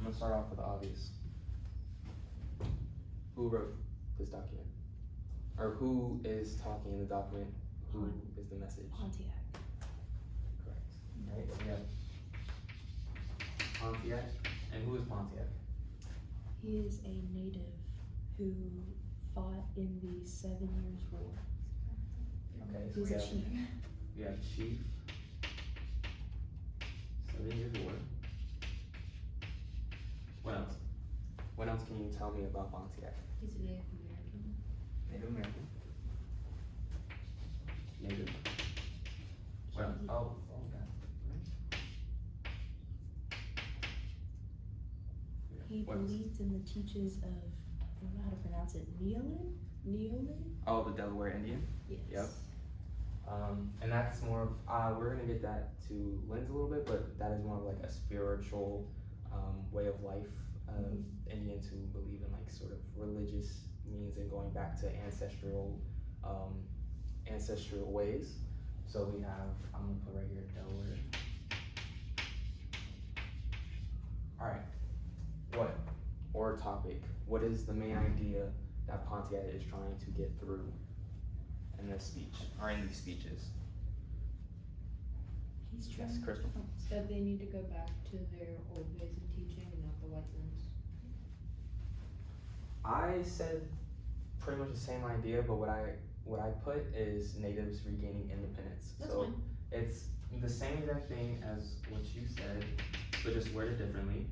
gonna start off with the obvious. Who wrote this document? Or who is talking in the document? Who is the message? Pontiac. Correct. Right, so we have Pontiac. And who is Pontiac? He is a native who fought in the 7 Years' War. Okay, He so was a chief. we have Chief. 7 Years War. What else? What else can you tell me about Pontiac? He's a Native American. Native American. Native. What else? Oh, okay. He What else? believed in the teachings of, I don't know how to pronounce it, Neolin? Neolin? Oh, the Delaware Indian. Yes. Yep. And that's more of, we're gonna get that to Lynn's a little bit, but that is more of like a spiritual way of life. Indians who believe in like sort of religious means and going back to ancestral ways. So we have, I'm gonna put right here, Delaware. All right, what, or topic, what is the main idea that Pontiac is trying to get through in this speech, or in these speeches? He's Yes, trying Crystal? That they need to go back to their old ways of teaching and not the white ones. I said pretty much the same idea, but what I put is natives regaining independence. That's So fine. it's the same exact thing as what you said, but just worded differently.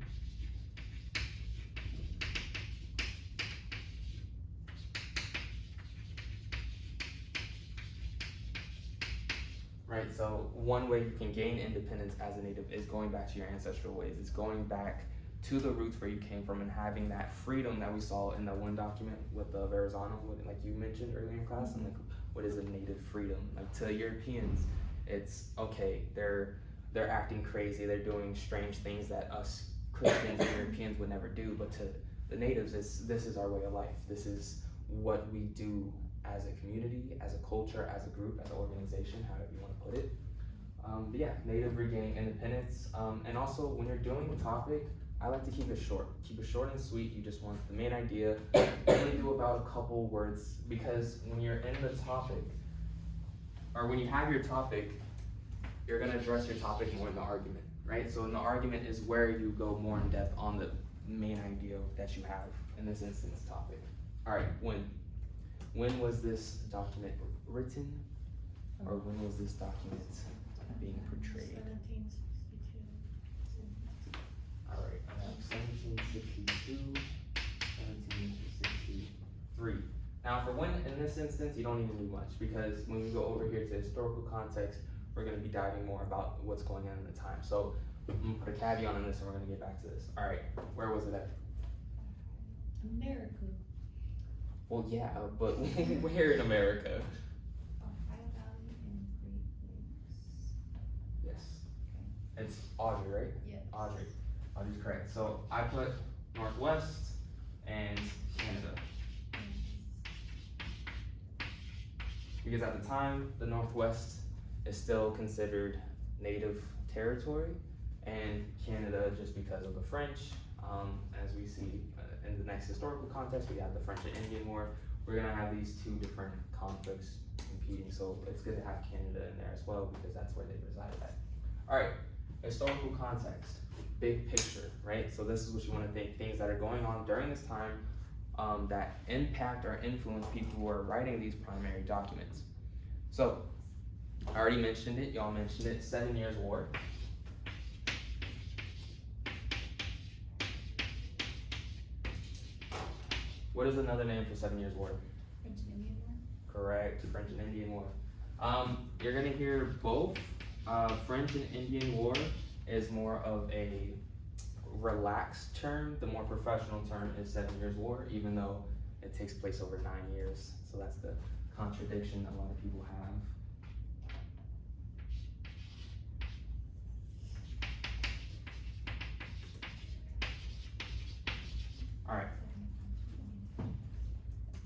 Right, so one way you can gain independence as a native is going back to your ancestral ways. It's going back to the roots where you came from and having that freedom that we saw in that one document with the Verrazano, like you mentioned earlier in class, and like what is a native freedom? Like to Europeans, it's okay, they're acting crazy, they're doing strange things that us Christians and Europeans would never do, but to the natives, this is our way of life. This is what we do as a community, as a culture, as a group, as an organization, however you want to put it. But yeah, native regaining independence. And also when you're doing a topic, I like to keep it short. Keep it short and sweet. You just want the main idea. Only do about a couple words, because when you're in the topic, or when you have your topic, you're gonna address your topic more in the argument, right? So in the argument is where you go more in depth on the main idea that you have, in this instance, topic. All right, when was this document written, or when was this document being portrayed? 1762. All right, I have 1762, 1763. Now for when, in this instance, you don't need to do much, because when we go over here to historical context, we're gonna be diving more about what's going on in the time. So I'm gonna put a caveat on this and we're gonna get back to this. All right, where was it at? America. Well, yeah, but where in America? Ohio Valley and Great Lakes. Yes. It's Audrey, right? Yes. Audrey's correct. So I put Northwest and Canada. Because at the time, the Northwest is still considered native territory, and Canada, just because of the French, as we see in the next historical context, we have the French and Indian War. We're gonna have these two different conflicts competing, so it's good to have Canada in there as well, because that's where they resided at. All right, historical context, big picture, right? So this is what you wanna think, things that are going on during this time that impact or influence people who are writing these primary documents. So, I already mentioned it, y'all mentioned it, 7 Years' War. What is another name for 7 Years' War? French and Indian War. Correct, French and Indian War. You're gonna hear both. French and Indian War is more of a relaxed term. The more professional term is 7 Years' War, even though it takes place over 9 years. So that's the contradiction that a lot of people have. All right.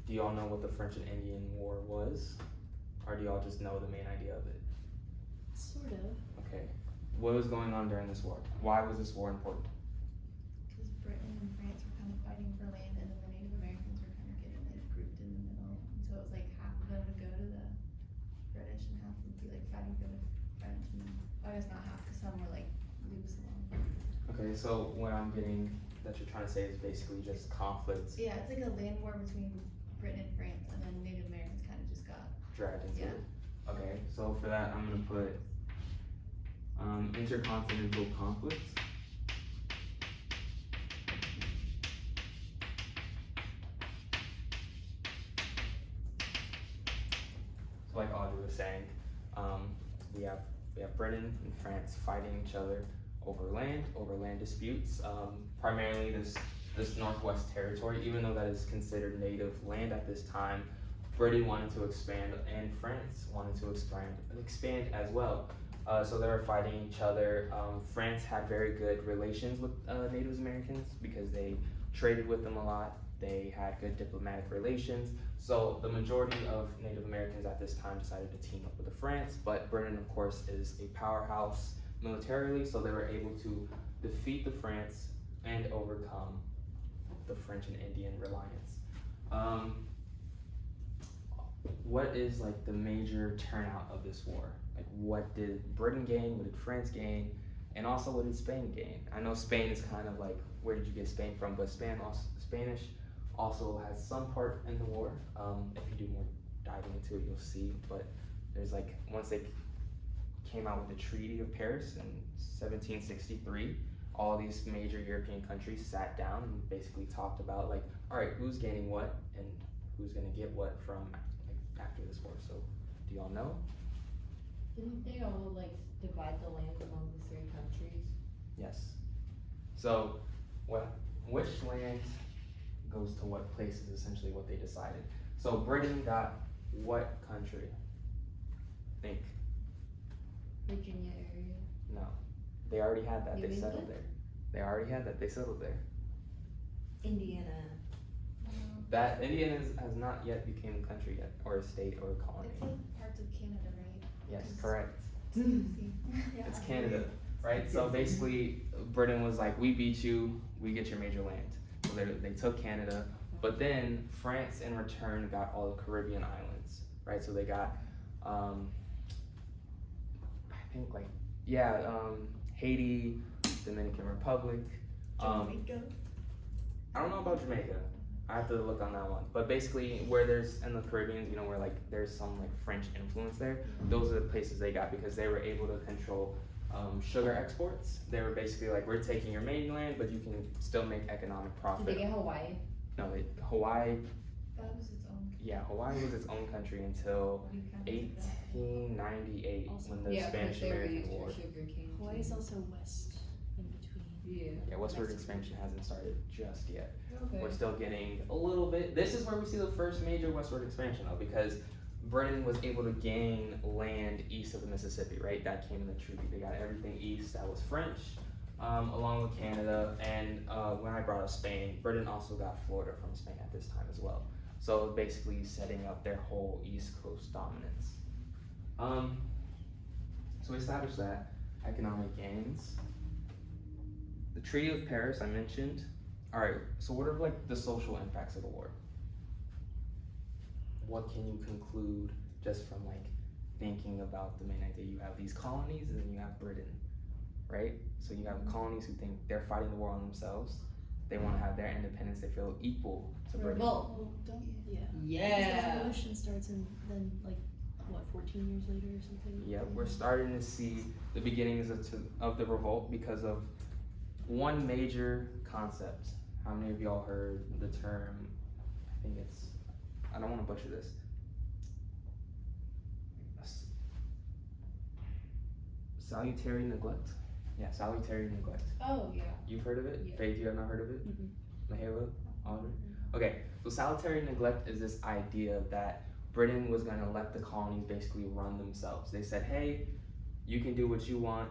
Do y'all know what the French and Indian War was? Or do y'all just know the main idea of it? Sort of. Okay. What was going on during this war? Why was this war important? Because fighting for land, and then the Native Americans were kind of getting like grouped in the middle. And so it was like half of them would go to the British and half would be like fighting for the French. And then, I guess not half, because some were like leave us alone. Okay, so what I'm getting that you're trying to say is basically just conflicts Yeah, it's like a land war between Britain and France, and then Native Americans kind of just got. dragged into Yeah. it. Okay, so for that I'm gonna put intercontinental conflicts. So like Audrey was saying, we have Britain and France fighting each other over land disputes. Primarily this Northwest Territory, even though that is considered native land at this time, Britain wanted to expand and France wanted to expand as well. So they were fighting each other. France had very good relations with Native Americans because they traded with them a lot. They had good diplomatic relations. So the majority of Native Americans at this time decided to team up with the France, but Britain, of course, is a powerhouse militarily, so they were able to defeat the France and overcome the French and Indian reliance. What is like the major turnout of this war? Like what did Britain gain, what did France gain, and also what did Spain gain? I know Spain is kind of like, where did you get Spain from? But Spanish also has some part in the war. If you do more diving into it, you'll see. But there's like, once they came out with the Treaty of Paris in 1763, all these major European countries sat down and basically talked about like, all right, who's gaining what and who's gonna get what from after this war. So do y'all know? Didn't they all like divide the land among the 3 countries? Yes. So which land goes to what place is essentially what they decided. So Britain got what country? Think. Virginia area. No. They already had that. New They settled England? there. They already had that. They settled there. Indiana. That Indiana has not yet became a country yet, or a state, or a colony. It's like parts of Canada, right? Yes, It's- correct. Yeah. It's Canada, right? So basically, Britain was like, we beat you, we get your major land. So they took Canada, but then France in return got all the Caribbean islands, right? So they got, I think like, Haiti, Dominican Republic. Jamaica. I don't know about Jamaica. I have to look on that one. But basically, where there's in the Caribbean, you know, where like there's some like French influence there, those are the places they got because they were able to control sugar exports. They were basically like, we're taking your mainland, but you can still make economic Did profit. they get Hawaii? No, Hawaii, That was its own. yeah, Hawaii was its own country until We kind of did that. 1898 Also- when the Yeah, 'cause Spanish they were American used War. for sugar cane. Hawaii is also west in between. Yeah. Yeah, westward Mexico. expansion hasn't started just yet. Okay. We're still getting a little bit. This is where we see the first major westward expansion though, because Britain was able to gain land east of the Mississippi, right? That came in the treaty. They got everything east that was French, along with Canada. And when I brought up Spain, Britain also got Florida from Spain at this time as well. So basically setting up their whole East Coast dominance. So we established that economic gains. The Treaty of Paris I mentioned. All right, so what are like the social impacts of the war? What can you conclude just from like thinking about the main idea? You have these colonies and then you have Britain, right? So you have colonies who think they're fighting the war on themselves. They want to have their independence. They feel equal to Britain. Revolt. Well, don't, yeah. Because the Yeah. revolution starts and then like, what, 14 years later or something? Yeah, we're starting to see the beginnings of the revolt because of one major concept. How many of y'all heard the term, I think it's, I don't want to butcher this. Salutary neglect? Yeah, salutary neglect. Oh, yeah. You've heard of it? Yeah. Faith, you have not heard of it? Mhm. Mahela? Audrey? Okay, so salutary neglect is this idea that Britain was going to let the colonies basically run themselves. They said, hey, you can do what you want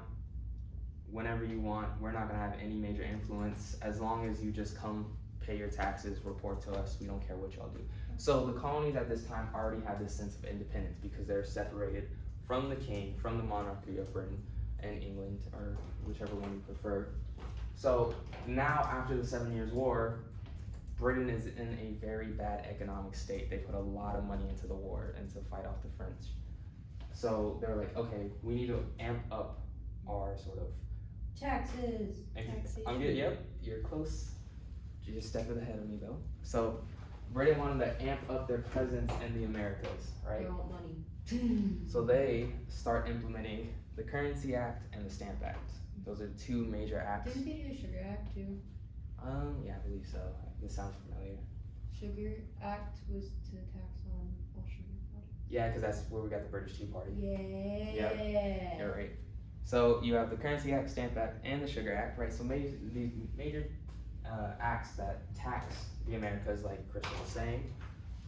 whenever you want. We're not going to have any major influence as long as you just come pay your taxes, report to us. We don't care what y'all do. So the colonies at this time already had this sense of independence because they're separated from the king, from the monarchy of Britain and England, or whichever one you prefer. So now after the 7 Years' War, Britain is in a very bad economic state. They put a lot of money into the war and to fight off the French. So they're like, okay, we need to amp up our sort of. Taxes. I'm good. Yep, you're close. You're just stepping ahead of me though. So Britain wanted to amp up their presence in the Americas, right? They want money. So they start implementing the Currency Act and the Stamp Act. Those are two major acts. Didn't they do the Sugar Act too? Yeah, I believe so. This sounds familiar. Sugar Act was to tax on all sugar products. Yeah, because that's where we got the British Tea Party. Yeah. You're right. So you have the Currency Act, Stamp Act, and the Sugar Act, right? So these major acts that tax the Americas, like Crystal was saying.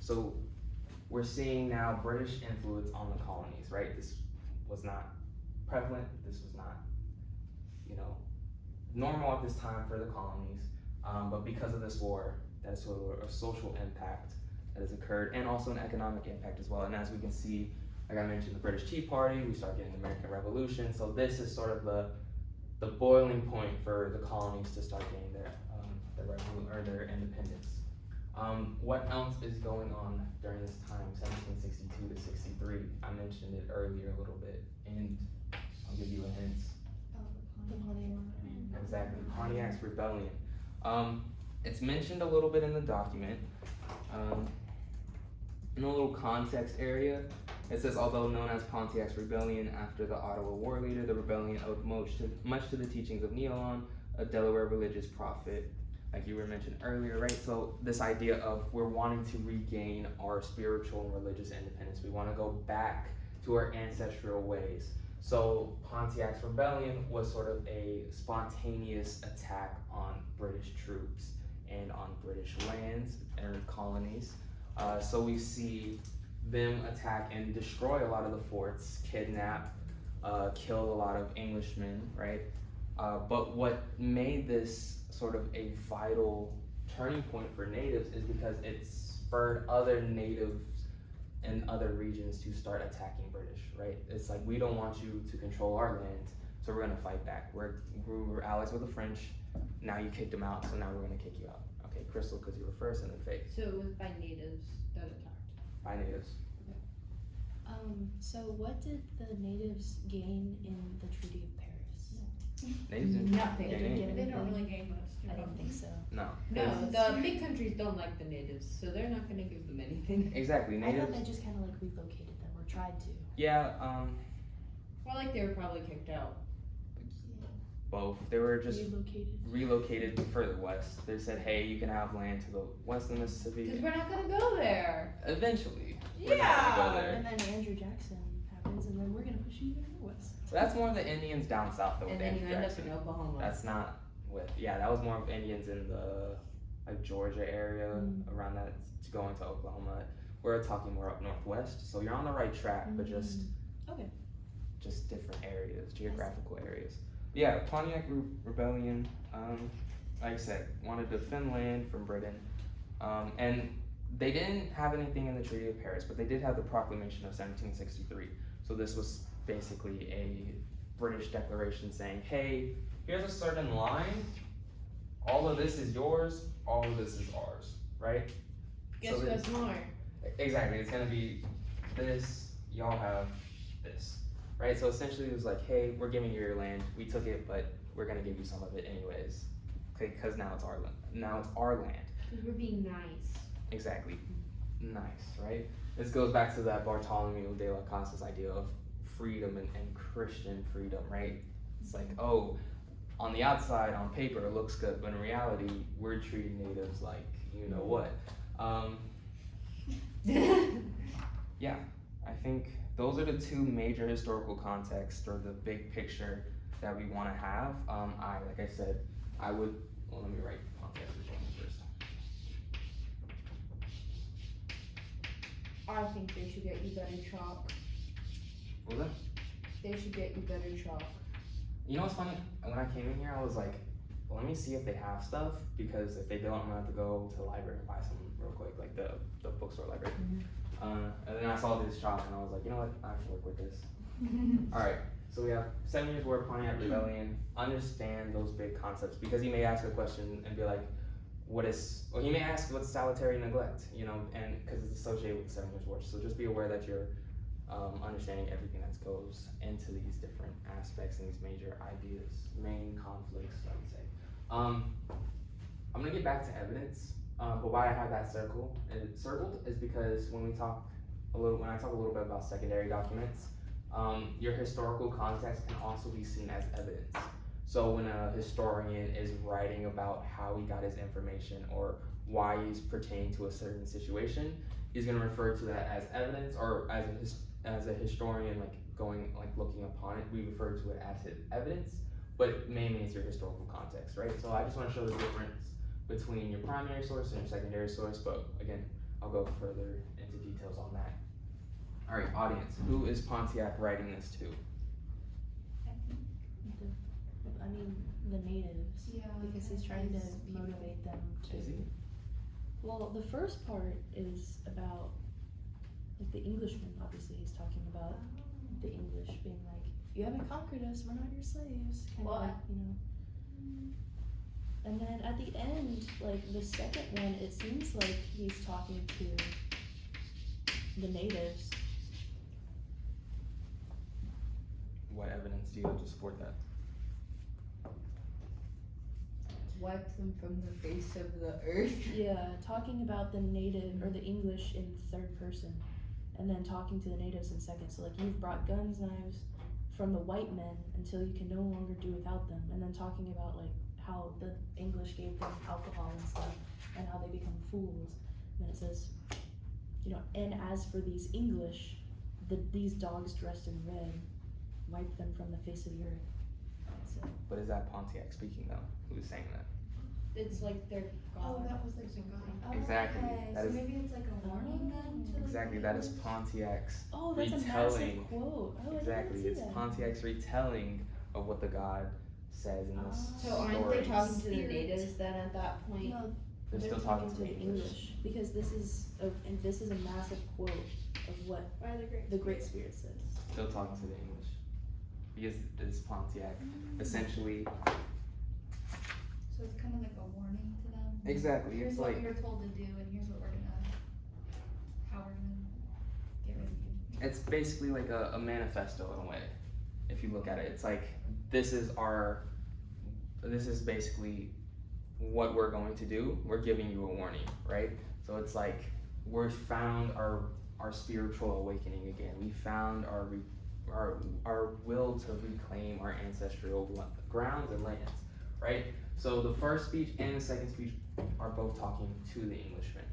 So we're seeing now British influence on the colonies, right? This was not prevalent. This was not, normal at this time for the colonies. But because of this war, that's sort of a social impact that has occurred, and also an economic impact as well. And as we can see, like I mentioned, the British Tea Party, we start getting the American Revolution. So this is sort of the boiling point for the colonies to start getting their independence. What else is going on during this time, 1762 to 63? I mentioned it earlier a little bit, and I'll give you a hint. The Pontiac. Exactly, Pontiac's Rebellion. It's mentioned a little bit in the document. In a little context area, it says, although known as Pontiac's Rebellion after the Ottawa war leader, the rebellion owed much to the teachings of Neilon, a Delaware religious prophet, like you were mentioned earlier, right? So this idea of we're wanting to regain our spiritual and religious independence. We want to go back to our ancestral ways. So Pontiac's Rebellion was sort of a spontaneous attack on British troops and on British lands and colonies. So we see them attack and destroy a lot of the forts, kidnap, kill a lot of Englishmen, right? But what made this sort of a vital turning point for natives is because it spurred other natives in other regions to start attacking British, right? It's like, we don't want you to control our land, so we're gonna fight back. We were allies with the French, now you kicked them out, so now we're gonna kick you out. Okay, Crystal, because you were first, and then Faith. So it was by natives that attacked. By natives. So what did the natives gain in the Treaty of Paris? Natives didn't Nothing. gain anything. They don't really gain much. I didn't think so. No. No, the big countries don't like the natives, so they're not gonna give them anything. Exactly, I thought natives. they just kind of like relocated them or tried to. Yeah, Well, like they were probably kicked out. both. They were just Relocated. relocated further west. They said, hey, you can have land to the west of the Because Mississippi. we're not gonna go there. Eventually. We're not gonna go there. And then Andrew Jackson happens, and then we're gonna push you even west. So that's more of the Indians down south though. And with then you Andrew end up Jackson. in Oklahoma. That's not with, yeah, that was more of Indians in the like Georgia area, around that, to go into Oklahoma. We're talking more up northwest, so you're on the right track, but just Okay. just different areas, geographical areas. Yeah, Pontiac Rebellion, like I said, wanted to defend land from Britain, and they didn't have anything in the Treaty of Paris, but they did have the Proclamation of 1763. So this was basically a British declaration saying, hey, here's a certain line, all of this is yours, all of this is ours, right? Guess so what's more? Exactly, it's gonna be this, y'all have this, right? So essentially it was like, hey, we're giving you your land, we took it, but we're gonna give you some of it anyways, okay, because now it's our land. Now it's our land. Because we're being nice. Exactly, nice, right? This goes back to that Bartholomew de la Casa's idea of freedom and Christian freedom, right? It's like, oh, on the outside, on paper, it looks good, but in reality, we're treating natives like you know what. Yeah, I think those are the two major historical contexts or the big picture that we want to have. Like I said, I would, well, let me write Pontiac's Rebellion first. I think they should get you better chalk. What was that? They should get you better chalk. You know what's funny? When I came in here, I was like, well, let me see if they have stuff, because if they don't, I'm gonna have to go to the library and buy some real quick, like the bookstore library. And then I saw this chalk and I was like, you know what, I can work with this. Alright, so we have 7 Years' War, Pontiac Rebellion. Understand those big concepts, because you may ask a question and be like, well, he may ask what's salutary neglect, you know, and because it's associated with the 7 years war. So just be aware that you're understanding everything that goes into these different aspects and these major ideas, main conflicts, I would say. I'm gonna get back to evidence, but why I have that circled is because when I talk a little bit about secondary documents, your historical context can also be seen as evidence. So when a historian is writing about how he got his information or why he's pertaining to a certain situation, he's going to refer to that as evidence, or as a historian looking upon it, we refer to it as his evidence, but mainly it's your historical context, right? So I just want to show the difference between your primary source and your secondary source, but again, I'll go further into details on that. All right, audience, who is Pontiac writing this to? The natives. Yeah, Because he's trying to motivate them to. Is he? Well, the first part is about like the Englishmen. Obviously, he's talking about the English being like, "You haven't conquered us. We're not your slaves." Kind of like, you know. And then at the end, like the second one, it seems like he's talking to the natives. What evidence do you have to support that? Wipe them from the face of the earth. Yeah, talking about the native or the English in third person, and then talking to the natives in second. So like, you've brought guns, knives from the white men until you can no longer do without them, and then talking about like how the English gave them alcohol and stuff, and how they become fools. And then it says, you know, and as for these English, these dogs dressed in red, wipe them from the face of the earth. So, But is that Pontiac speaking though? Who's saying that? It's like their Oh, god. that was like the god. Exactly. Okay, That so is- maybe it's like a warning then to like Exactly, that is Pontiac's oh, that's a retelling. massive quote. Oh, Exactly, I didn't it's see that. Pontiac's retelling of what the god says in this So aren't story. they talking to the Spirit. natives then at that point? No, They're still talking to the English. because this is a massive quote of what By the great. the Great Spirit says. Still talking to the English. Because it's Pontiac. Essentially, So it's kind of like a warning to them. exactly, Here's it's what like, we were told to do, and here's what we're gonna, how we're gonna get rid of you. it's basically like a manifesto in a way. If you look at it, it's like, this is basically what we're going to do. We're giving you a warning, right? So it's like, we've found our spiritual awakening again. We found our will to reclaim our ancestral grounds and lands, right? So the first speech and the second speech are both talking to the Englishmen,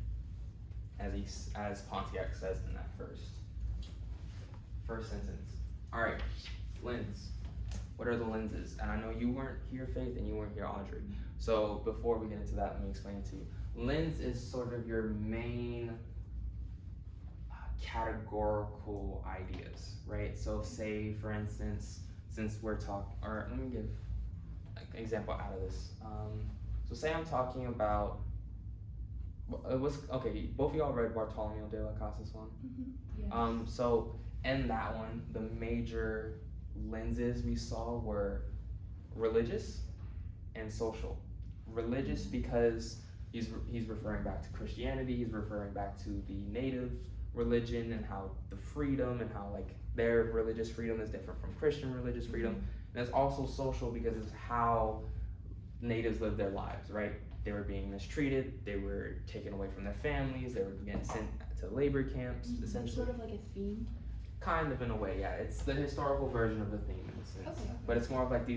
as Pontiac says in that first sentence. All right, lens. What are the lenses? And I know you weren't here, Faith, and you weren't here, Audrey. So before we get into that, let me explain it to you. Lens is sort of your main categorical ideas, right? So say, for instance, since we're talking, or let me give an example out of this. So say I'm talking about, both of y'all read Bartolomeo de las Casas one? Yes. So in that one, the major lenses we saw were religious and social. Religious because he's referring back to Christianity, he's referring back to the native religion and how the freedom and how like their religious freedom is different from Christian religious freedom. And it's also social because it's how natives live their lives, right? They were being mistreated, they were taken away from their families, they were getting sent to labor camps, essentially. Sort of like a theme. Kind of in a way, yeah. It's the historical version of the theme in a sense. Okay. But it's more of like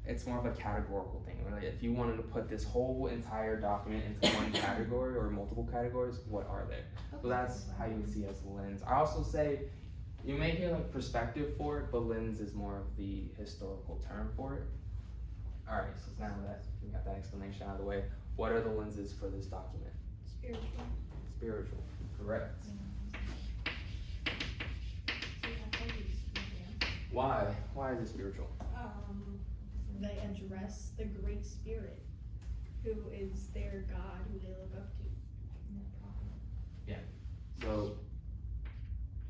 it's more of a categorical thing. Like if you wanted to put this whole entire document into one category or multiple categories, what are they? So that's how you would see as lens. I also say, you may hear like perspective for it, but lens is more of the historical term for it. All right, so now that we got that explanation out of the way, what are the lenses for this document? Spiritual. Spiritual, correct. Why? Why is it spiritual? They address the Great Spirit, who is their God, who they look up to. So,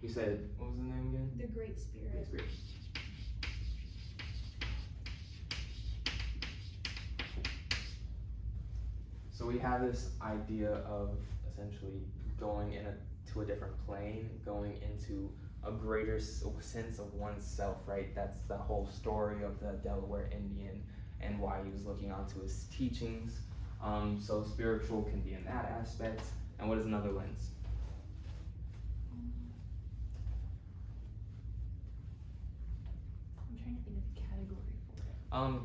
you said, what was the name again? The Great Spirit. Spirit. So So we have this idea of essentially going to a different plane, going into a greater sense of oneself, right? That's the whole story of the Delaware Indian and why he was looking onto his teachings. So spiritual can be in that aspect. And what is another lens? I'm trying to think of the category for it.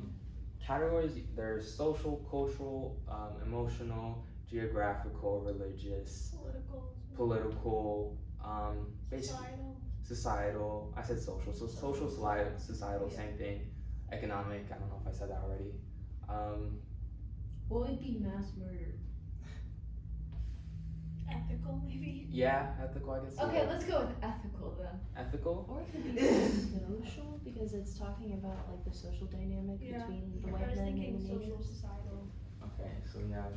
Categories, there's social, cultural, emotional, geographical, religious, political, basically societal. I said social, so social, societal, same thing. Economic, I don't know if I said that already. What would be mass murder? Ethical, maybe? Yeah, ethical, I can see Okay, that. let's go with ethical then. Ethical? Or it could be social, because it's talking about like the social dynamic Yeah. between the I white was men thinking and the social, natives. societal. Okay, so we have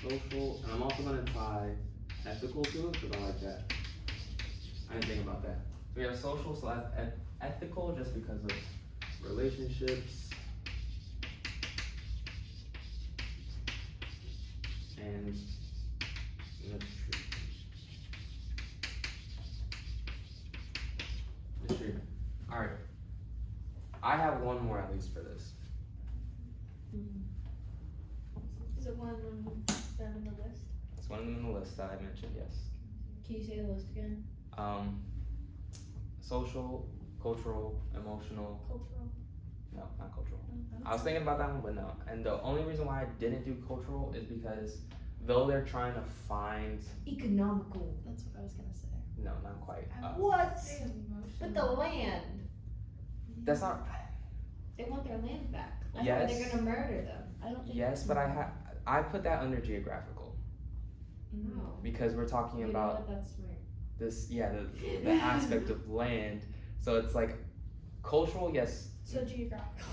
social, and I'm also gonna tie ethical to it, because I like that. I didn't think about that. We have social, so that's ethical just because of relationships. And mistreatment. Alright. I have one more at least for this. Is it one of them in the list? It's one of them in the list that I mentioned, yes. Can you say the list again? Social, cultural, emotional. Cultural. No, not cultural. I was thinking about that one, but no. And the only reason why I didn't do cultural is because though they're trying to find, Economical. That's what I was gonna say. no, not quite. What? But the land. That's not. They want their land back. I Yes. thought they're gonna murder them. I don't think. Yes, but I put that under geographical No. because we're talking You know about what? That's smart. this, yeah, the aspect of land. So it's like cultural, yes, So geographical.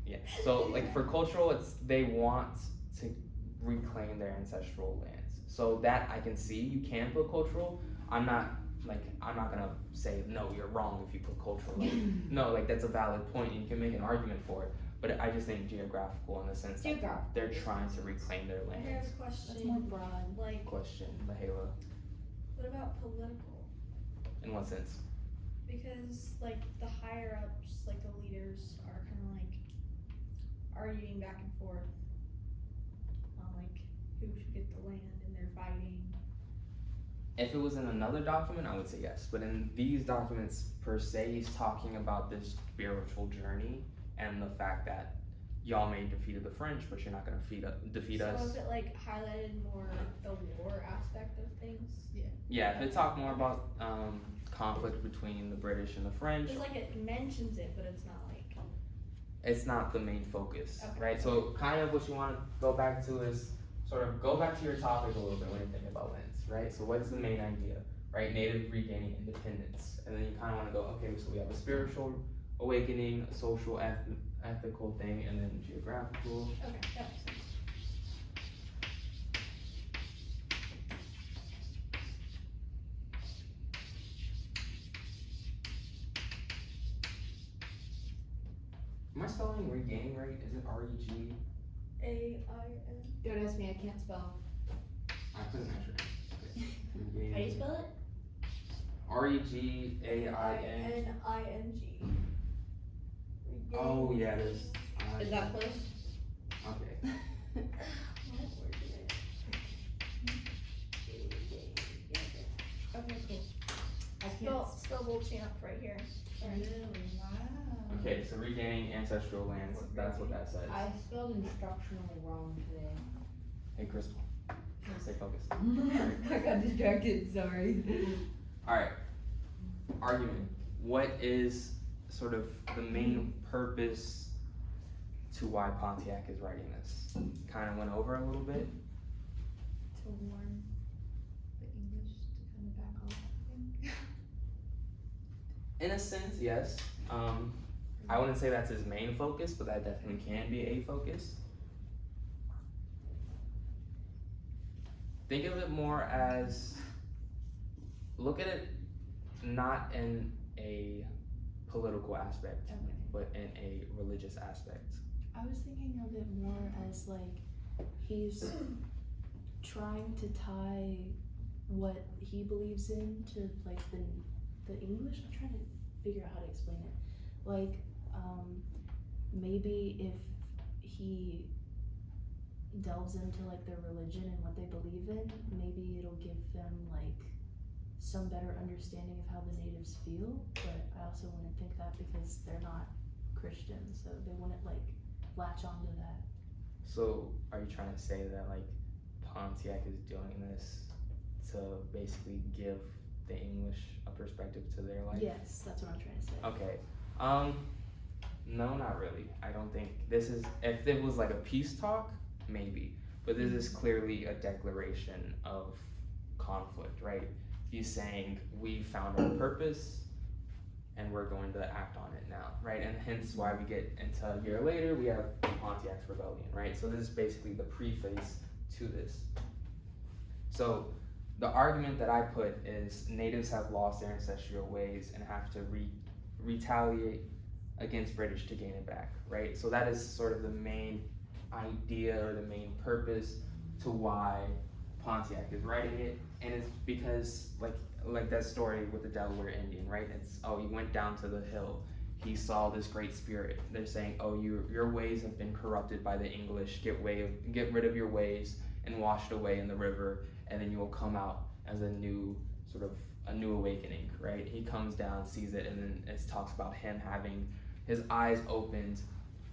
yeah. So like for cultural, it's they want to reclaim their ancestral lands. So that I can see. You can put cultural. I'm not gonna say no, you're wrong if you put cultural. Like, no, like that's a valid point and you can make an argument for it. But I just think geographical in the sense that Geographical. they're trying to reclaim their Here's lands. a That's more question. broad. Like, Question, Mahela, what about political? in what sense? Because like the higher ups, like the leaders, are kind of like arguing back and forth on like who should get the land, and they're fighting. If it was in another document, I would say yes. But in these documents per se, he's talking about this spiritual journey and the fact that y'all may defeated the French, but you're not gonna defeat So us. if it like highlighted more the war aspect of things, Yeah, if it talked more about conflict between the British and the French, because like it mentions it, but it's not like. it's not the main focus, Okay. right? So kind of what you want to go back to is sort of go back to your topic a little bit when you're thinking about lens, right? So what is the main idea, right? Native regaining independence, and then you kind of want to go, okay, so we have a spiritual awakening, a social, ethical thing, and then geographical. Okay, that makes sense. Am I spelling regaining right? Is it R-E-G? A-I-N. Don't ask me, I can't spell. I couldn't measure it. Okay. How do you Regaining. spell it? R-E-G-A-I-N. N-I-N-G. Oh yeah, there's. Is that close? Okay. Okay, cool. I can't. Spell Bull Champ right here. Sorry. Really? Wow. Okay, so regaining ancestral lands. That's what that says. I spelled instructional wrong today. Hey, Crystal. Stay focused. I got distracted, sorry. All right. Argument. What is sort of the main purpose to why Pontiac is writing this? Kind of went over a little bit. To warn the English to kind of back off, I think. In a sense, yes. I wouldn't say that's his main focus, but that definitely can be a focus. Think of it more as, look at it not in a political aspect, Okay. but in a religious aspect. I was thinking of it more as like he's trying to tie what he believes in to like the English. I'm trying to figure out how to explain it. Like, maybe if he delves into like their religion and what they believe in, maybe it'll give them like some better understanding of how the natives feel. But I also wouldn't think that because they're not Christians, so they wouldn't like latch onto that. So are you trying to say that like Pontiac is doing this to basically give the English a perspective to their life? Yes, that's what I'm trying to say. Okay. No, not really. I don't think this is. If it was like a peace talk, maybe. But this is clearly a declaration of conflict, right? He's saying we found our purpose, and we're going to act on it now, right? And hence why we get into a year later, we have Pontiac's Rebellion, right? So this is basically the preface to this. So the argument that I put is natives have lost their ancestral ways and have to retaliate against British to gain it back, right? So that is sort of the main idea or the main purpose to why Pontiac is writing it. And it's because like that story with the Delaware Indian, right? It's, oh, he went down to the hill, he saw this great spirit. They're saying, oh, your ways have been corrupted by the English, get rid of your ways and washed away in the river, and then you will come out as a new awakening, right? He comes down, sees it, and then it talks about him having his eyes opened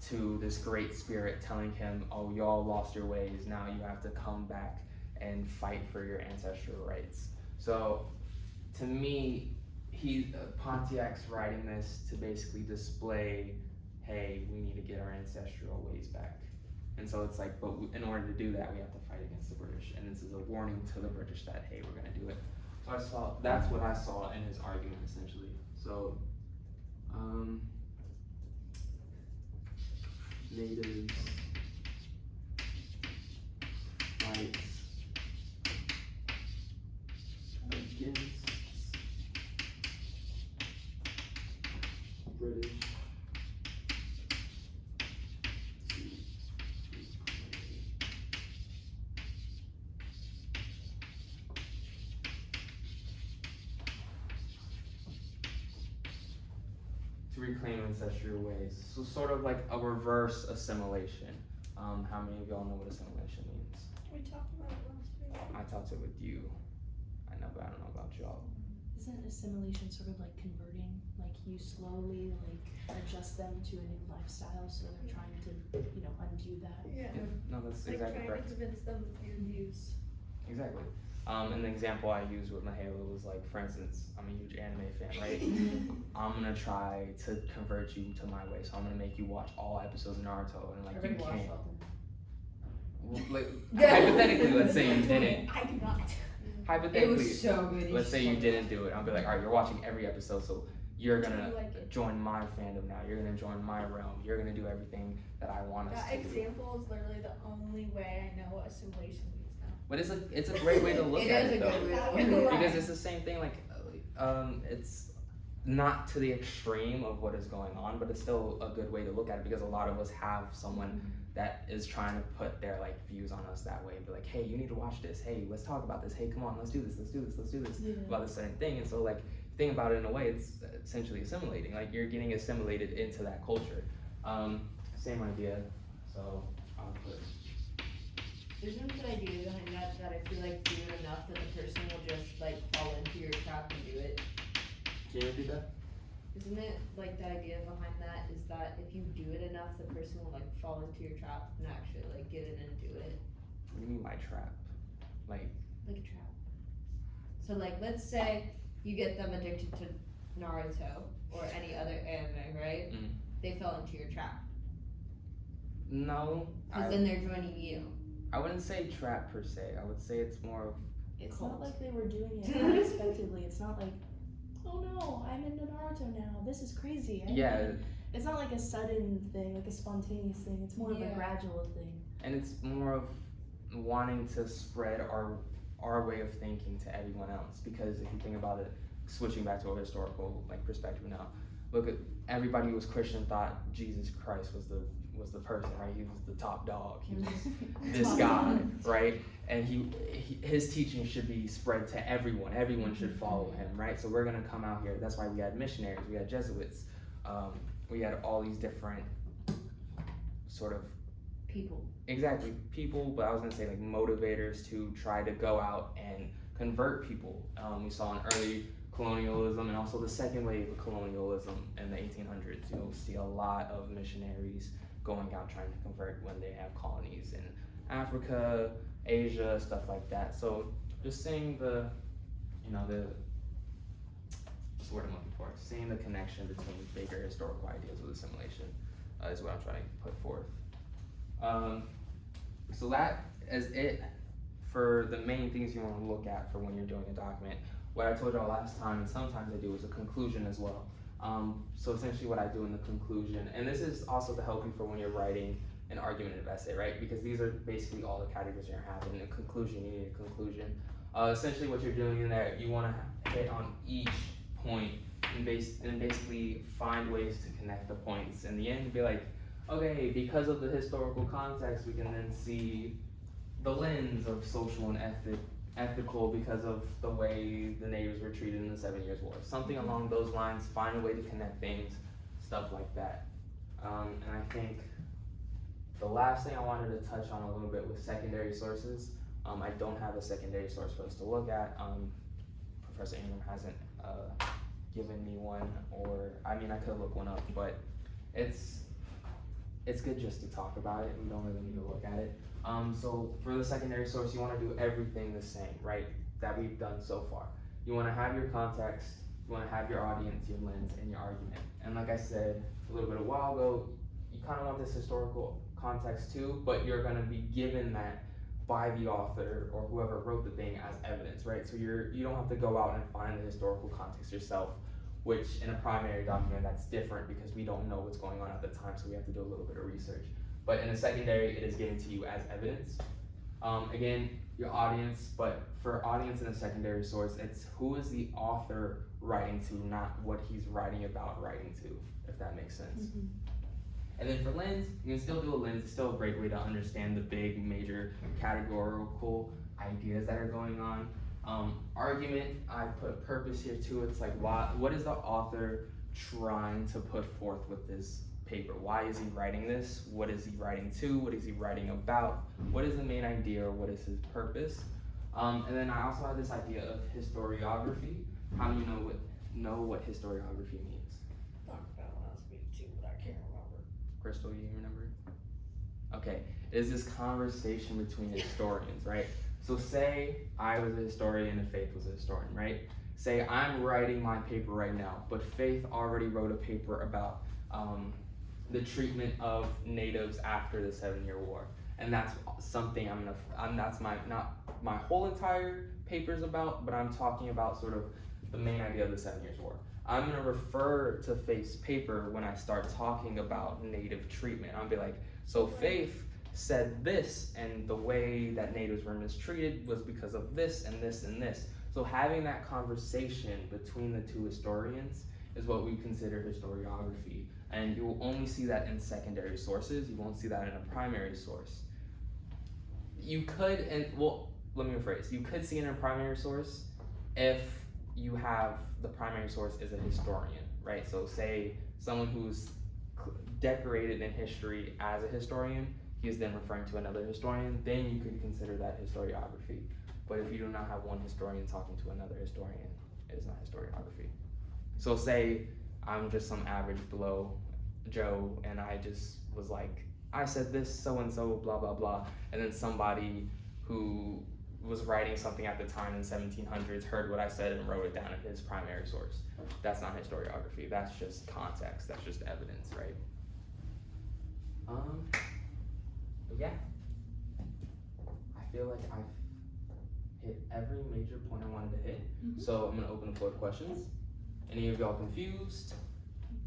to this great spirit telling him, oh, y'all lost your ways, now you have to come back and fight for your ancestral rights. So to me, Pontiac's writing this to basically display, hey, we need to get our ancestral ways back. And so it's like, but in order to do that, we have to fight against the British. And this is a warning to the British that, hey, we're gonna do it. So that's what I saw in his argument, essentially. So, natives fight against British to reclaim ancestral ways. So sort of like a reverse assimilation. How many of y'all know what assimilation means? We talked about it last week. I talked it with you. I know, but I don't know about y'all. Isn't assimilation sort of like converting? Like you slowly like adjust them to a new lifestyle, so they're trying to, undo that. Yeah. No, that's Like exactly trying correct. to convince them of your views. Exactly. An example I used with Mahalo was like, for instance, I'm a huge anime fan, right? I'm gonna try to convert you to my way, so I'm gonna make you watch all episodes of Naruto, and like you can't. Well, like hypothetically, let's say you didn't. I do not. Hypothetically, It was so good. let's say you didn't do it. I'll be like, all right, you're watching every episode, so you're Do gonna you like it? join my fandom now. You're gonna join my realm. You're gonna do everything that I want us That to do. example is literally the only way I know what assimilation means now. But it's a great way to look It at is it a though. good way to Not look at gonna it. lie. Because it's the same thing, like, it's not to the extreme of what is going on, but it's still a good way to look at it because a lot of us have someone that is trying to put their like views on us that way and be like, hey, you need to watch this. Hey, let's talk about this. Hey, come on, let's do this Yeah. about this certain thing. And so like, think about it in a way, it's essentially assimilating. Like you're getting assimilated into that culture. Same idea. So I'll put. There's one good idea behind that I feel like do it enough that the person will just like fall into your trap and do it. Can you repeat that? Isn't it like the idea behind that is that if you do it enough, the person will like fall into your trap and actually like get in and do it What do you mean by trap? Like, like a trap. So like let's say you get them addicted to Naruto or any other anime, right? Mm. They fell into your trap no, because then they're joining you. I wouldn't say trap per se. I would say it's more of It's Cult. not like they were doing it unexpectedly. It's not like, oh no, I'm into Naruto now. This is crazy. It's not like a sudden thing, like a spontaneous thing. It's more of a Yeah. gradual thing. and it's more of wanting to spread our way of thinking to everyone else. Because if you think about it, switching back to a historical like perspective now, look at everybody who was Christian thought Jesus Christ was was the person, right? He was the top dog. He was this guy, right? And his teaching should be spread to everyone. Everyone should follow him, right? So we're gonna come out here. That's why we had missionaries, we had Jesuits, we had all these different sort of People. exactly people, but I was gonna say like motivators to try to go out and convert people. We saw in early colonialism and also the second wave of colonialism in the 1800s. You'll see a lot of missionaries going out trying to convert when they have colonies in Africa, Asia, stuff like that. So just seeing the what's the word I'm looking for? Seeing the connection between bigger historical ideas with assimilation is what I'm trying to put forth. So that is it for the main things you want to look at for when you're doing a document. What I told y'all last time, and sometimes I do, is a conclusion as well. So essentially what I do in the conclusion, and this is also to help you for when you're writing an argumentative essay, right? Because these are basically all the categories you're having. In a conclusion, you need a conclusion. Essentially what you're doing in there, you want to hit on each point and basically find ways to connect the points. In the end, be like, okay, because of the historical context, we can then see the lens of social and ethical because of the way the natives were treated in the 7 Years' War. Something along those lines, find a way to connect things, stuff like that. And I think the last thing I wanted to touch on a little bit was secondary sources. I don't have a secondary source for us to look at. Professor Ingram hasn't given me one, or I mean I could look one up, but it's good just to talk about it. We don't really need to look at it. So for the secondary source, you want to do everything the same, right? That we've done so far. You want to have your context, you want to have your audience, your lens, and your argument. And like I said a little bit a while ago, you kind of want this historical context too, but you're going to be given that by the author or whoever wrote the thing as evidence, right? So you don't have to go out and find the historical context yourself, which in a primary document, that's different because we don't know what's going on at the time, so we have to do a little bit of research. But in a secondary, it is given to you as evidence. Again, your audience, but for audience in a secondary source, it's who is the author writing to, not what he's writing about writing to, if that makes sense. Mm-hmm. And then for lens, you can still do a lens. It's still a great way to understand the big major categorical ideas that are going on. Argument, I put purpose here too. It's like, what is the author trying to put forth with this paper? Why is he writing this? What is he writing to? What is he writing about? What is the main idea, or what is his purpose? And then I also have this idea of historiography. How do you know what historiography means? Talked about last week too, but I can't remember. Crystal, you remember? Okay, it is this conversation between historians, right? So say I was a historian and Faith was a historian, right? Say I'm writing my paper right now, but Faith already wrote a paper about the treatment of natives after the 7 Year War. And that's something that's not my whole entire paper's about, but I'm talking about sort of the main idea of the 7 Years' War. I'm gonna refer to Faith's paper when I start talking about native treatment. I'll be like, so Faith said this, and the way that natives were mistreated was because of this and this and this. So having that conversation between the two historians is what we consider historiography. And you will only see that in secondary sources. You won't see that in a primary source. You could, let me rephrase. You could see it in a primary source if you have the primary source is a historian, right? So say someone who's decorated in history as a historian, he is then referring to another historian, then you could consider that historiography. But if you do not have one historian talking to another historian, it is not historiography. So say I'm just some average Joe, and I just was like, I said this, so-and-so, blah, blah, blah. And then somebody who was writing something at the time in the 1700s heard what I said and wrote it down in his primary source. That's not historiography, that's just context, that's just evidence, right? Yeah. I feel like I've hit every major point I wanted to hit. Mm-hmm. So I'm gonna open the floor to questions. Any of y'all confused?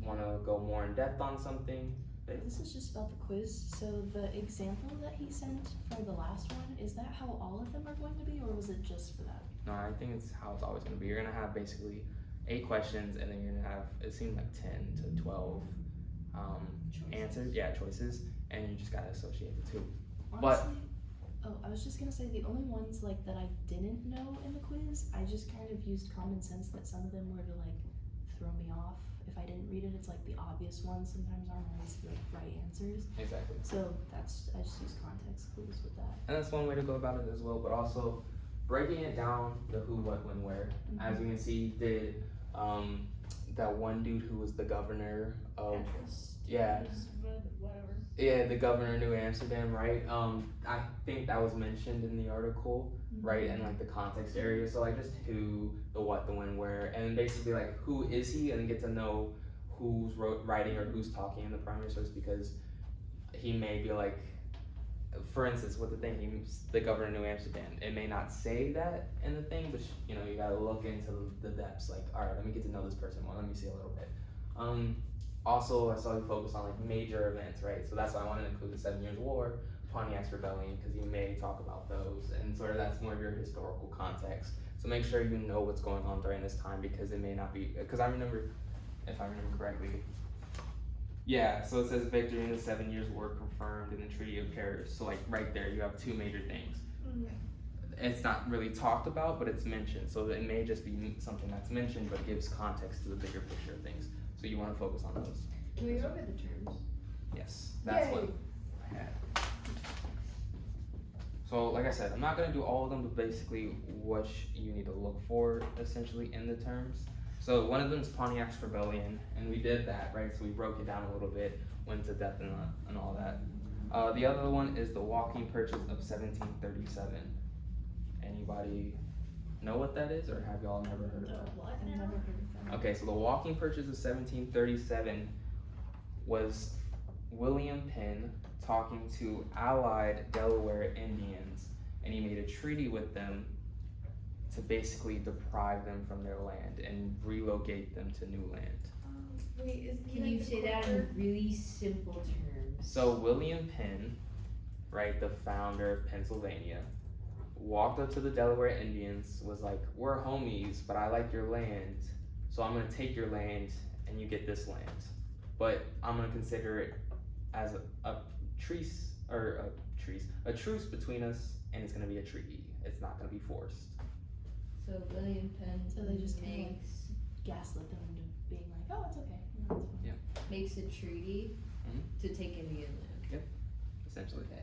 Wanna go more in depth on something? This is just about the quiz. So the example that he sent for the last one, is that how all of them are going to be, or was it just for that? No, I think it's how it's always gonna be. You're gonna have basically 8 questions, and then you're gonna have, it seems like 10 to 12 answers, choices. and you just gotta associate the two. Honestly, I was just gonna say the only ones like that I didn't know in the quiz, I just kind of used common sense that some of them were to like throw me off. If I didn't read it, it's like the obvious ones sometimes aren't always the right answers. Exactly. So I just use context clues with that. And that's one way to go about it as well, but also breaking it down the who, what, when, where. As you can see, did that one dude who was the governor of Whatever. the governor of New Amsterdam, right? I think that was mentioned in the article, right? And like the context area. So like just who, the what, the when, where, and basically like who is he, and get to know who's writing or who's talking in the primary source, because he may be like, for instance, with the thing, he's the governor of New Amsterdam. It may not say that in the thing, but you know, you gotta look into the depths. Like, all right, let me get to know this person more. Let me see a little bit. Also, I saw you focus on like major events, right? So that's why I wanted to include the 7 Years' War, Pontiac's Rebellion, because you may talk about those, and sort of that's more of your historical context. So make sure you know what's going on during this time, because it may not be. Because I remember, if I remember correctly. Yeah, so it says victory in the 7 Years' War confirmed in the Treaty of Paris. So like right there, you have two major things. It's not really talked about, but it's mentioned. So it may just be something that's mentioned, but it gives context to the bigger picture of things. So you want to focus on those. Can we go over the terms? Yes, that's what I had. So like I said, I'm not gonna do all of them, but basically what you need to look for essentially in the terms. So one of them is Pontiac's Rebellion, and we did that, right? So we broke it down a little bit, went to depth and all that. The other one is the Walking Purchase of 1737. Anybody know what that is, or have y'all never heard of that? I've never heard of that. Okay, so the Walking Purchase of 1737 was William Penn talking to allied Delaware Indians, and he made a treaty with them to basically deprive them from their land and relocate them to new land. Wait, is he Can like you the say that Quaker? in really simple terms? So William Penn, right, the founder of Pennsylvania, walked up to the Delaware Indians, was like, we're homies, but I like your land, so I'm gonna take your land and you get this land. But I'm gonna consider it as a truce between us, and it's gonna be a treaty. It's not gonna be forced. So William Penn So they just kinda, like, makes Gaslit them into being like, oh, it's okay. No, it's fine. makes a treaty to take Indian land. Essentially. Okay.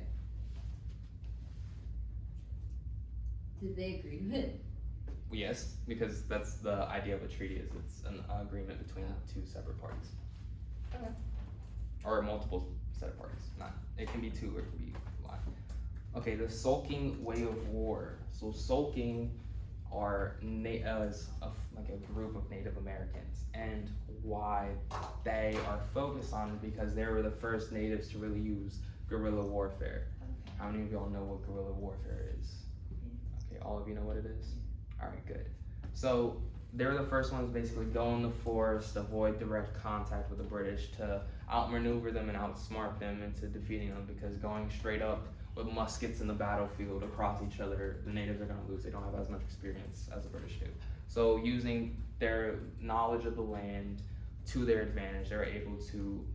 Did they agree with it? Yes, because that's the idea of a treaty, is it's an agreement between two separate parties. Okay. Or multiple set of parties, it can be two or it can be one. Okay, the sulking way of war. So sulking are like a group of Native Americans, and why they are focused on it because they were the first natives to really use guerrilla warfare. Okay. How many of y'all know what guerrilla warfare is? Okay, all of you know what it is? Alright, good. So they were the first ones to basically go in the forest, avoid direct contact with the British, to outmaneuver them and outsmart them into defeating them, because going straight up with muskets in the battlefield across each other, the natives are going to lose. They don't have as much experience as the British do. So using their knowledge of the land to their advantage, they're able to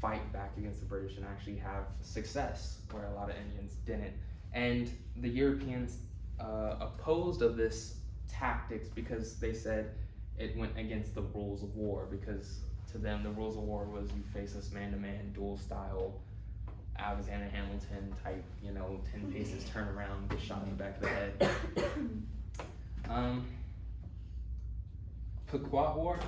fight back against the British and actually have success where a lot of Indians didn't. And the Europeans opposed of this tactics because they said it went against the rules of war, because to them the rules of war was you face us man-to-man, duel style, Alexander Hamilton type, 10 paces, turn around, get shot in the back of the head. Pequot War,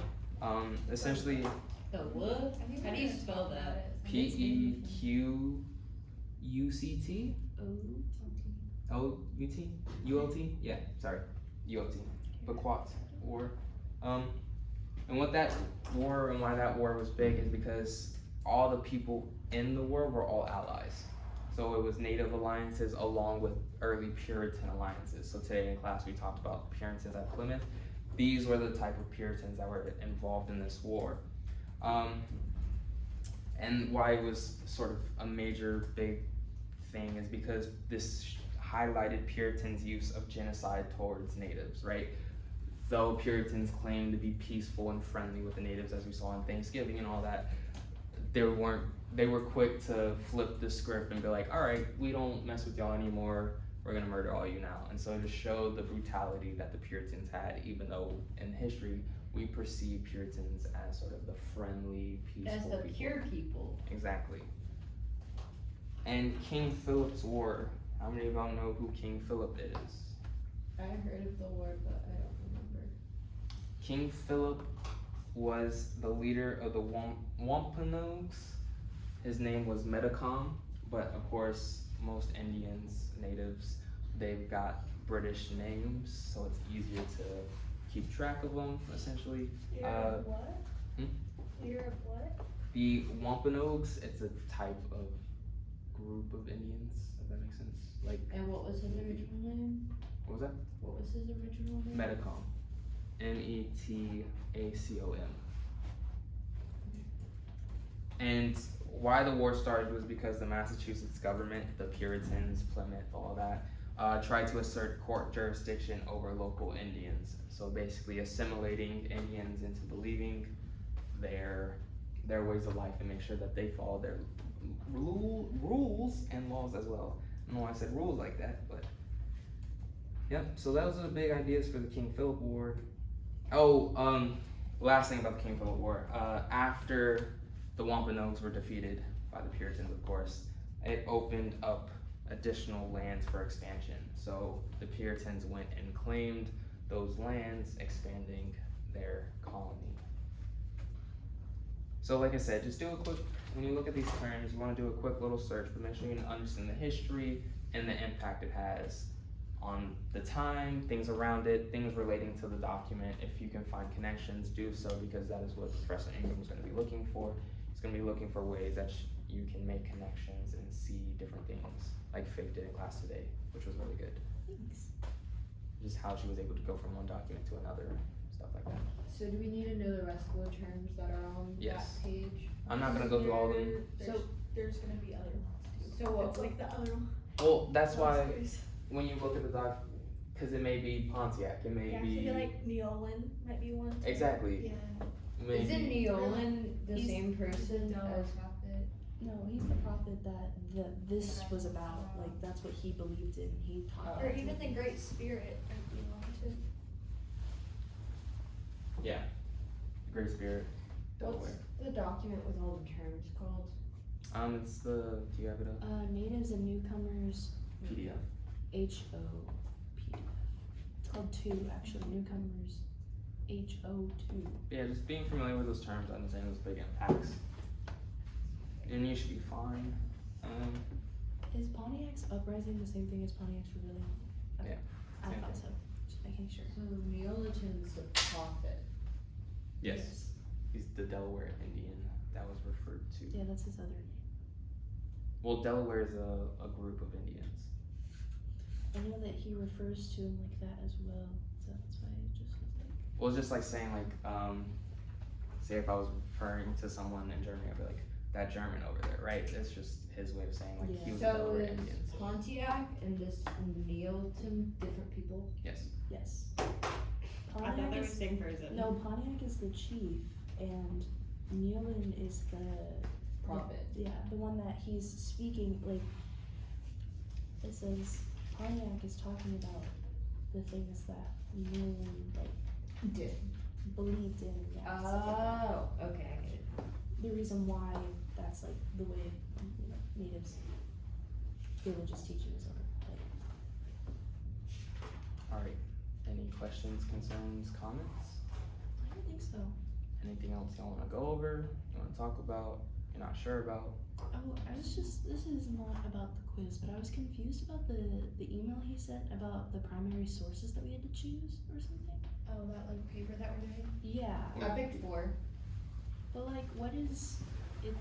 essentially The what? I think How I do you heard spell about that? it. Pequuct? O-U-T? U-O-T? Yeah, sorry, U-O-T. Pequot War. And what that war and why that war was big is because all the people in the war were all allies. So it was Native alliances along with early Puritan alliances. So today in class we talked about Puritans at Plymouth. These were the type of Puritans that were involved in this war. And why it was sort of a major big thing is because this highlighted Puritans' use of genocide towards natives, right? Though Puritans claimed to be peaceful and friendly with the natives, as we saw on Thanksgiving and all that, they weren't they were quick to flip the script and be like, all right, we don't mess with y'all anymore. We're gonna murder all you now. And so it just showed the brutality that the Puritans had, even though in history we perceive Puritans as sort of the friendly, peaceful As the people. pure people. Exactly. And King Philip's War. How many of y'all know who King Philip is? I heard of the war, but I don't remember. King Philip was the leader of the Wampanoags. His name was Metacom, but of course, most Indians, natives, they've got British names, so it's easier to keep track of them, essentially. Year of what? hmm? Year of what? The Wampanoags, it's a type of group of Indians, if that makes sense. Like, And what was his original name? what was that? What was his original name? Metacom. Metacom. And why the war started was because the Massachusetts government, the Puritans, Plymouth, all that, tried to assert court jurisdiction over local Indians. So basically assimilating Indians into believing their ways of life and make sure that they follow their rules and laws as well. I don't know why I said rules like that, but yep. So those are the big ideas for the King Philip War. Oh, last thing about the King Philip War. After the Wampanoags were defeated by the Puritans, of course, it opened up additional lands for expansion. So the Puritans went and claimed those lands, expanding their colony. So like I said, just do a quick, when you look at these terms, you want to do a quick little search, but make sure you understand the history and the impact it has on the time, things around it, things relating to the document. If you can find connections, do so, because that is what Professor Ingram is going to be looking for. He's going to be looking for ways that you can make connections and see different things, like Faith did in class today, which was really good. Thanks. Just how she was able to go from one document to another, stuff like that. So do we need to know the rest of the terms that are on Yes. that page? I'm not going to go through all of them. There's gonna be other ones too. So what- It's like the other one. Well, that's why Monsters. when you look at the doc, because it may be Pontiac, it may Yeah, be so like Neolin might be one. Too. exactly. Yeah. Maybe. Isn't Neolin the He's- same person No, as prophet. No, he's the prophet that this was about. Like, that's what he believed in. He taught. Or even the Great Spirit might be one too. Yeah. Great Spirit. What's Delaware. the document with all the terms called? It's the, do you have it up? Natives and Newcomers PDF. HO PDF. It's called 2 actually. Newcomers HO2. Yeah, just being familiar with those terms, understanding those big impacts. And you should be fine. Is Pontiac's Uprising the same thing as Pontiac's Rebellion? Okay. Yeah, I same thought thing. so. Just making sure. So Neolaton's the prophet. Yes. He's the Delaware Indian that was referred to. Yeah, that's his other name. Well, Delaware is a group of Indians. I know that he refers to him like that as well. So that's why it just was like. Well, it's just like saying like, say if I was referring to someone in Germany, I'd be like, that German over there, right? It's just his way of saying like he was a So Delaware is Indian. So. Pontiac and this Neolton different people? Yes. Yes. I thought they were the is, same person. no, Pontiac is the chief, and Neolin is the Prophet. yeah, the one that he's speaking. Like, it says Pontiac is talking about the things that Neolin like Did. believed in. Yeah, and stuff like that. Oh, okay, I get it. The reason why that's like the way natives religious teachings are. Like, All right. Any questions, concerns, comments? I don't think so. Anything else y'all want to go over? You want to talk about? You're not sure about? Oh, I was just, this is not about the quiz, but I was confused about the email he sent about the primary sources that we had to choose or something. Oh, that like paper that we're doing. Yeah, I picked 4. but like, what is it?